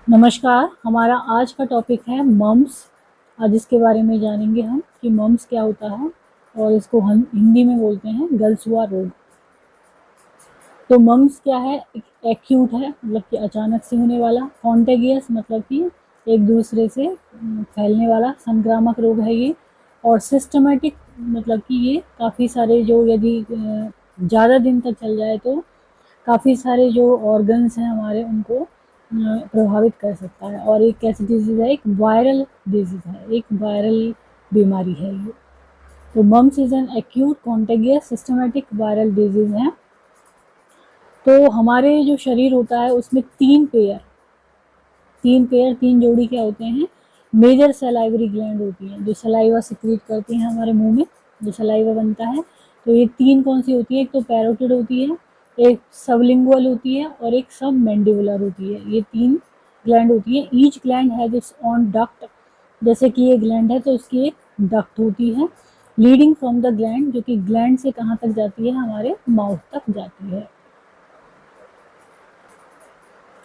नमस्कार। हमारा आज का टॉपिक है मम्स। आज इसके बारे में जानेंगे हम कि मम्स क्या होता है और इसको हम हिंदी में बोलते हैं गलसुआ रोग। तो मम्स क्या है? एक एक्यूट है, मतलब कि अचानक से होने वाला। कॉन्टेगियस मतलब कि एक दूसरे से फैलने वाला संक्रामक रोग है ये। और सिस्टमेटिक मतलब कि ये काफ़ी सारे जो यदि ज़्यादा दिन तक चल जाए तो काफ़ी सारे जो ऑर्गन्स हैं हमारे उनको प्रभावित कर सकता है। और एक कैसी डिजीज़ है? एक वायरल डिजीज़ है, एक वायरल बीमारी है ये। तो mumps is an acute contagious systematic viral disease है। तो हमारे जो शरीर होता है उसमें तीन जोड़ी क्या होते हैं? मेजर सलाइवरी ग्लैंड होती हैं, जो सलाइवा सिक्रीट करती हैं हमारे मुंह में, जो सलाइवा बनता है। तो ये तीन कौन सी होती है? एक तो पैरोटिड होती है, एक सबलिंगुअल होती है और एक सब मैंडिबुलर होती है। ये तीन ग्लैंड होती है। Each gland has its on duct. जैसे कि ये ग्लैंड है तो इसकी एक डक्ट होती है लीडिंग फ्रॉम द ग्लैंड, जो कि ग्लैंड से कहाँ तक जाती है? हमारे माउथ तक जाती है।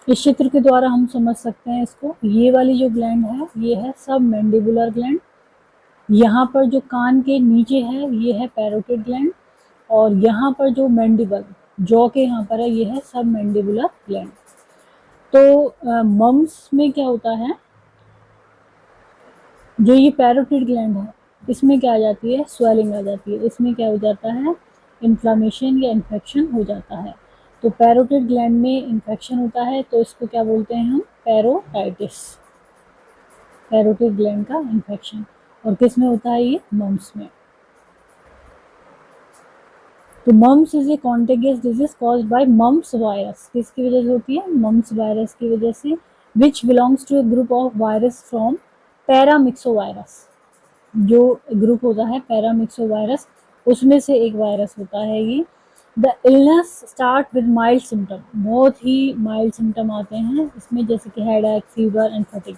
इस चित्र के द्वारा हम समझ सकते हैं इसको। ये वाली जो ग्लैंड है ये है सब मैंडिबुलर ग्लैंड। यहाँ पर जो कान के नीचे है ये है पैरोटिड ग्लैंड। और यहाँ पर जो मैंडिबल जॉ के यहाँ पर है ये है सब मैंडिबुलर ग्लैंड। तो मम्स में क्या होता है? जो ये पैरोटिड ग्लैंड है इसमें क्या आ जाती है? स्वेलिंग आ जाती है। इसमें क्या हो जाता है? इन्फ्लामेशन या इन्फेक्शन हो जाता है। तो पैरोटिड ग्लैंड में इन्फेक्शन होता है तो इसको क्या बोलते हैं हम? पैरोटाइटिस। पैरोटिड ग्लैंड का इन्फेक्शन। और किस में होता है ये? मम्स में। तो mumps is a contagious disease caused by mumps virus. किसकी वजह से होती है? मम्स वायरस की वजह से। Which belongs to a group of virus from paramyxovirus. जो ग्रुप होता है पैरामिक्सोवायरस उसमें से एक वायरस होता है ये। The illness start with mild symptom. बहुत ही माइल्ड सिम्टम आते हैं इसमें, जैसे कि हेडेक, फीवर एंड फटीग,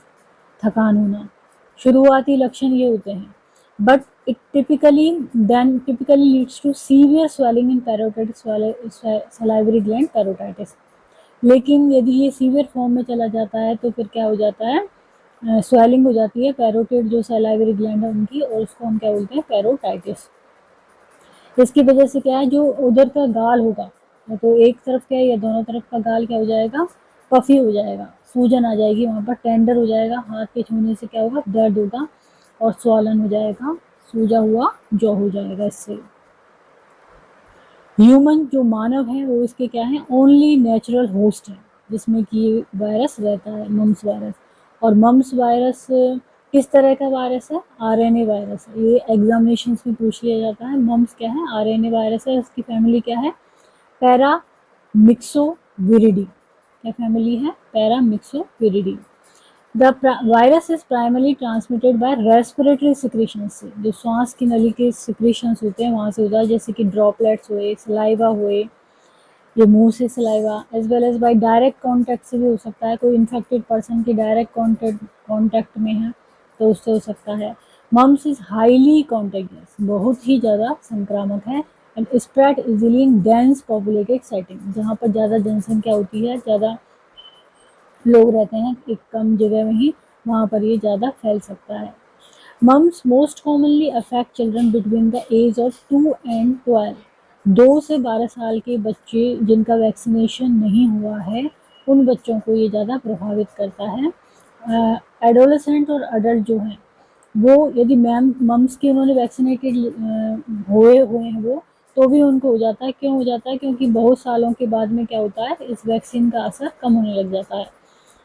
थकान होना। शुरुआती लक्षण ये होते हैं। But it typically leads to severe swelling in parotitis, salivary gland parotitis. लेकिन यदि ये सीवियर फॉर्म में चला जाता है तो फिर क्या हो जाता है? स्वेलिंग हो जाती है पैरोटिड जो सलाइवरी ग्लैंड है उनकी, और उसको हम क्या बोलते हैं? पैरोटाइटिस। इसकी वजह से क्या है? जो उधर का गाल होगा, या तो एक तरफ क्या है या दोनों तरफ का गाल क्या हो जाएगा? पफी हो जाएगा, सूजन आ जाएगी वहाँ पर, टेंडर हो जाएगा। हाथ के छूने से क्या होगा? दर्द होगा और स्वॉलन हो जाएगा, सूजा हुआ जॉ हो जाएगा इससे। ह्यूमन जो मानव है वो इसके क्या है? ओनली नेचुरल होस्ट है जिसमें कि ये वायरस रहता है, मम्स वायरस। और मम्स वायरस किस तरह का वायरस है? आरएनए वायरस है। ये एग्जामिनेशन में पूछ लिया जाता है। मम्स क्या है? आरएनए वायरस है। इसकी फैमिली क्या है? पैरामिक्सोविरिडी। क्या फैमिली है? Paramyxoviridae. The virus is primarily transmitted by respiratory secretion से। जो श्वास की नली के सिक्रेशंस होते हैं वहाँ से होता है, जैसे कि ड्रॉपलेट्स हुए, सलाइवा हुए, ये मुंह से saliva, as well as by direct contact से भी हो सकता है। कोई इन्फेक्टेड पर्सन की डायरेक्ट कांटेक्ट में है तो उससे हो सकता है। मम्स इज हाईली कॉन्टेगियस, बहुत ही ज़्यादा संक्रामक है। And spread easily in dense populated setting, जहाँ पर ज़्यादा जनसंख्या होती है, ज़्यादा लोग रहते हैं एक कम जगह में ही, वहाँ पर ये ज़्यादा फैल सकता है। Mumps most commonly affect children between the age of 2 and 12। 2 से 12 साल के बच्चे जिनका वैक्सीनेशन नहीं हुआ है उन बच्चों को ये ज़्यादा प्रभावित करता है। एडोलेसेंट और अडल्ट जो हैं वो, यदि मम्स की उन्होंने वैक्सीनेटेड हुए हैं वो, तो भी उनको हो जाता है। क्यों हो जाता है? क्योंकि बहुत सालों के बाद में क्या होता है? इस वैक्सीन का असर कम होने लग जाता है।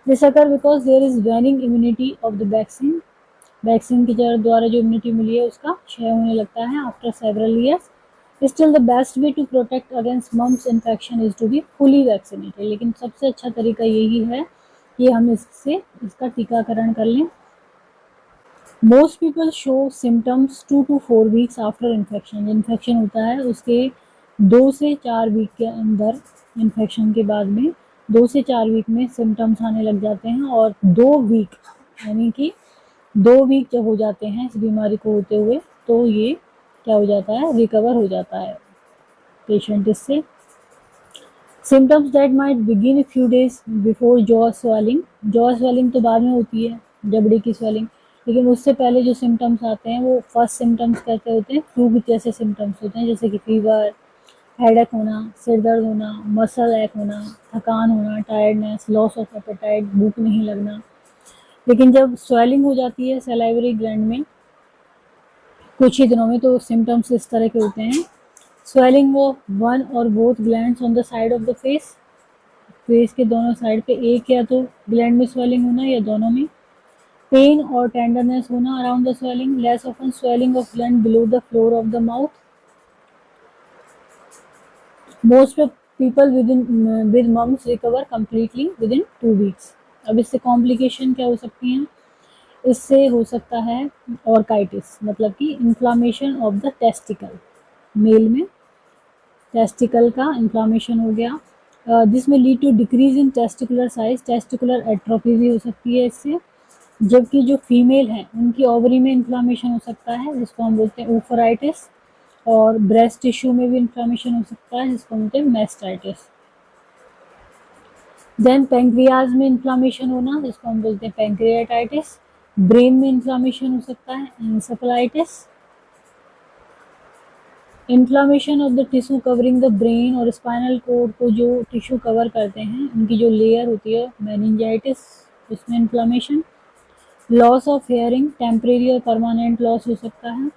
This occur because there is waning immunity of the vaccine. Vaccine के द्वारा जो इम्यूनिटी मिली है उसका क्षय होने लगता है after several years. Still the best way to protect against mumps infection is to be fully vaccinated. लेकिन सबसे अच्छा तरीका यही है कि हम इसका टीकाकरण कर लें। Most people show symptoms 2 to 4 weeks after infection. Infection होता है उसके 2 से 4 वीक के अंदर, इन्फेक्शन के बाद में 2 से 4 वीक में सिम्टम्स आने लग जाते हैं। और 2 वीक यानी कि 2 वीक जब हो जाते हैं इस बीमारी को होते हुए तो ये क्या हो जाता है? रिकवर हो जाता है पेशेंट इससे। Symptoms that might begin a few days before jaw swelling. jaw swelling तो बाद में होती है, जबड़े की स्वेलिंग, लेकिन उससे पहले जो सिम्टम्स आते हैं वो फर्स्ट सिम्टम्स कैसे होते हैं, फ्लू जैसे सिम्टम्स होते हैं, जैसे कि फीवर, हेडेक होना, सिर दर्द होना, मसल एक होना, थकान होना, टायर्डनेस, लॉस ऑफ एपेटाइट, भूख नहीं लगना। लेकिन जब स्वेलिंग हो जाती है सलाइवरी ग्लैंड में कुछ ही दिनों में, तो सिम्टम्स इस तरह के होते हैं। स्वेलिंग वो वन और both glands on the side of the face, face के दोनों साइड पे एक या तो ग्लैंड में स्वेलिंग होना या दोनों में। पेन और टेंडरनेस होना around the swelling, less often swelling of gland below the floor of the mouth. Most of people with mumps recover completely within 2 weeks। अब इससे कॉम्प्लिकेशन क्या हो सकती हैं, इससे हो सकता है ऑर्काइटिस, मतलब कि inflammation of the testicle, male में टेस्टिकल का इन्फ्लामेशन हो गया। दिस में lead to decrease in testicular size, testicular atrophy भी हो सकती है इससे। जबकि जो फीमेल हैं उनकी ओवरी में इन्फ्लामेशन हो सकता है, जिसको हम बोलते हैं ओफराइटिस, और ब्रेस्ट टिश्यू में भी इन्फ्लामेशन हो सकता है, जिसको बोलते हैं मेस्टाइटिस। देन पेंक्रियाज में इन्फ्लामेशन होना, जिसको हम बोलते हैं पेंक्रियाटाइटिस। ब्रेन में इन्फ्लामेशन हो सकता है, encephalitis. Inflammation of the tissue covering the brain और स्पाइनल कोड को जो टिश्यू कवर करते हैं उनकी जो लेयर होती है, मेनिंजाइटिस, उसमें inflammation. Loss of hearing, temporary और परमानेंट लॉस हो सकता है।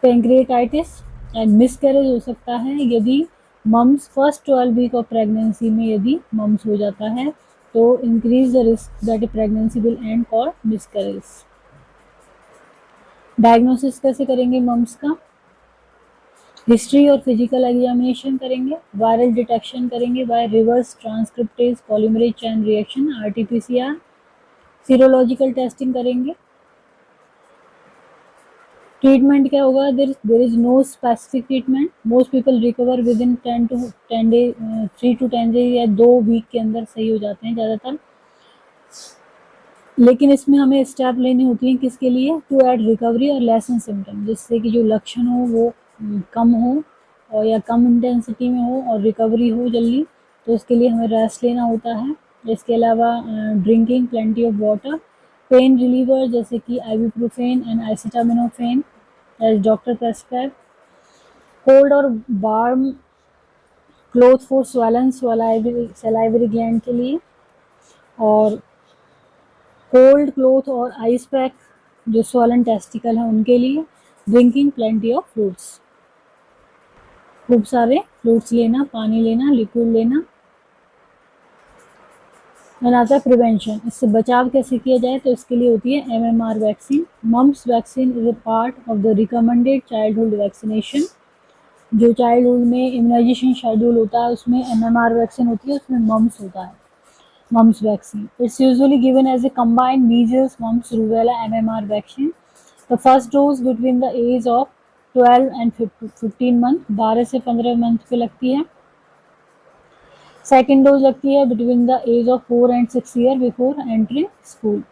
पेंक्रियाटाइटिस एंड मिसकैरेज हो सकता है यदि mumps first 12 week of pregnancy में यदि मम्स हो जाता है, तो increase the risk that pregnancy will end और मिसकैरेज। डायग्नोसिस कैसे करेंगे मम्स का, हिस्ट्री और फिजिकल एग्जामिनेशन करेंगे, वायरल डिटेक्शन करेंगे by reverse transcriptase polymerase chain reaction RT-PCR, serological testing करेंगे। ट्रीटमेंट क्या होगा, there is no specific treatment, most people recover within 10 days, 3 to 10 days या 2 वीक के अंदर सही हो जाते हैं ज़्यादातर। लेकिन इसमें हमें स्टेप लेनी होती है किसके लिए, टू ऐड रिकवरी और लेसन सिम्टम, जिससे कि जो लक्षण हो वो कम हो और या कम इंटेंसिटी में हो और रिकवरी हो जल्दी, तो उसके लिए हमें रेस्ट लेना होता है। इसके अलावा drinking plenty of water, pain reliever जैसे कि ibuprofen and acetaminophen as doctor prescribe, cold और warm cloth for swollen salivary gland के लिए, और कोल्ड क्लोथ और आइस पैक जो स्वॉलन टेस्टिकल है उनके लिए। ड्रिंकिंग प्लेंटी ऑफ फ्रूट्स, खूब सारे फ्रूट्स लेना, पानी लेना, लिक्विड लेना। आता है प्रिवेंशन, इससे बचाव कैसे किया जाए, तो इसके लिए होती है MMR vaccine. Mumps vaccine is a part of the recommended childhood vaccination. जो चाइल्डहुड में इम्यूनाइजेशन शेड्यूल होता है उसमें MMR वैक्सीन होती है, उसमें मम्स होता है, mumps vaccine. It's usually given as a combined measles, mumps, rubella, MMR vaccine. The first dose between the age of 12 and 15 month, 12 से 15 मंथ पे लगती है। सेकेंड डोज लगती है between the age of 4 and 6 year before entering school.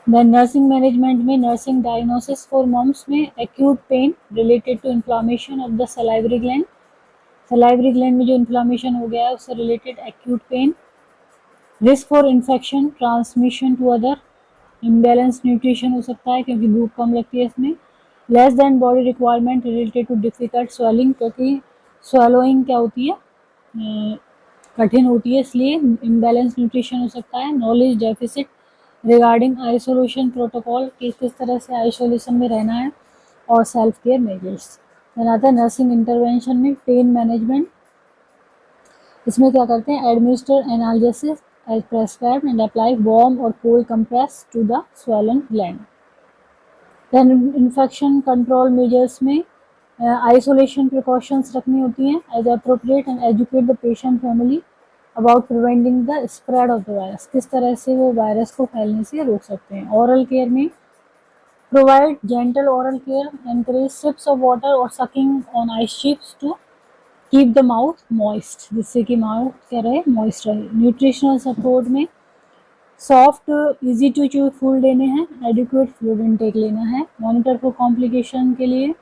Then nursing management में nursing diagnosis for mumps में acute pain related to inflammation of the salivary gland, salivary gland में जो इन्फ्लामेशन हो गया है उससे related acute pain. Risk for infection, transmission to other, imbalance nutrition हो सकता है क्योंकि भूख कम लगती है इसमें। Less than body requirement related to difficult swelling, क्योंकि स्वेलोइंग क्या होती है, कठिन होती है, इसलिए इम्बैलेंस न्यूट्रिशन हो सकता है। Knowledge deficit regarding isolation protocol, किस तरह से आइसोलेशन में रहना है, और सेल्फ केयर मेजर्स। आता है नर्सिंग इंटरवेंशन में पेन मैनेजमेंट, इसमें क्या करते हैं, administer analgesics as prescribed and apply warm और cold compress to the swollen gland. Then infection control measures में आइसोलेशन प्रिकॉशंस रखनी होती हैं as appropriate and educate the patient family about preventing the spread of the virus, किस तरह से वो virus को फैलने से रोक सकते हैं। ओरल केयर में provide gentle oral care, encourage sips of water और sucking on ice chips to keep the mouth moist, जिससे कि माउथ क्या रहे, मॉइस्ट रहे। न्यूट्रिशनल सपोर्ट में soft easy to chew food लेने हैं, एडिक्वेट फ्लूइड इनटेक लेना है। मॉनिटर फॉर कॉम्प्लिकेशन के लिए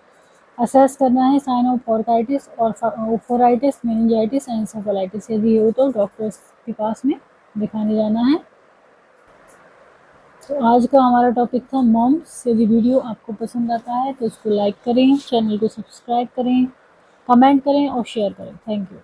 असेस करना है साइन ऑफ ऑर्काइटिस और ओफोराइटिस, मेनिंजाइटिस, एंसेफेलाइटिस। यदि हो तो डॉक्टर्स के पास में दिखाने जाना है। तो आज का हमारा टॉपिक था मॉम्स। यदि वीडियो आपको पसंद आता है तो उसको लाइक करें, चैनल को सब्सक्राइब करें, कमेंट करें और शेयर करें। Thank you.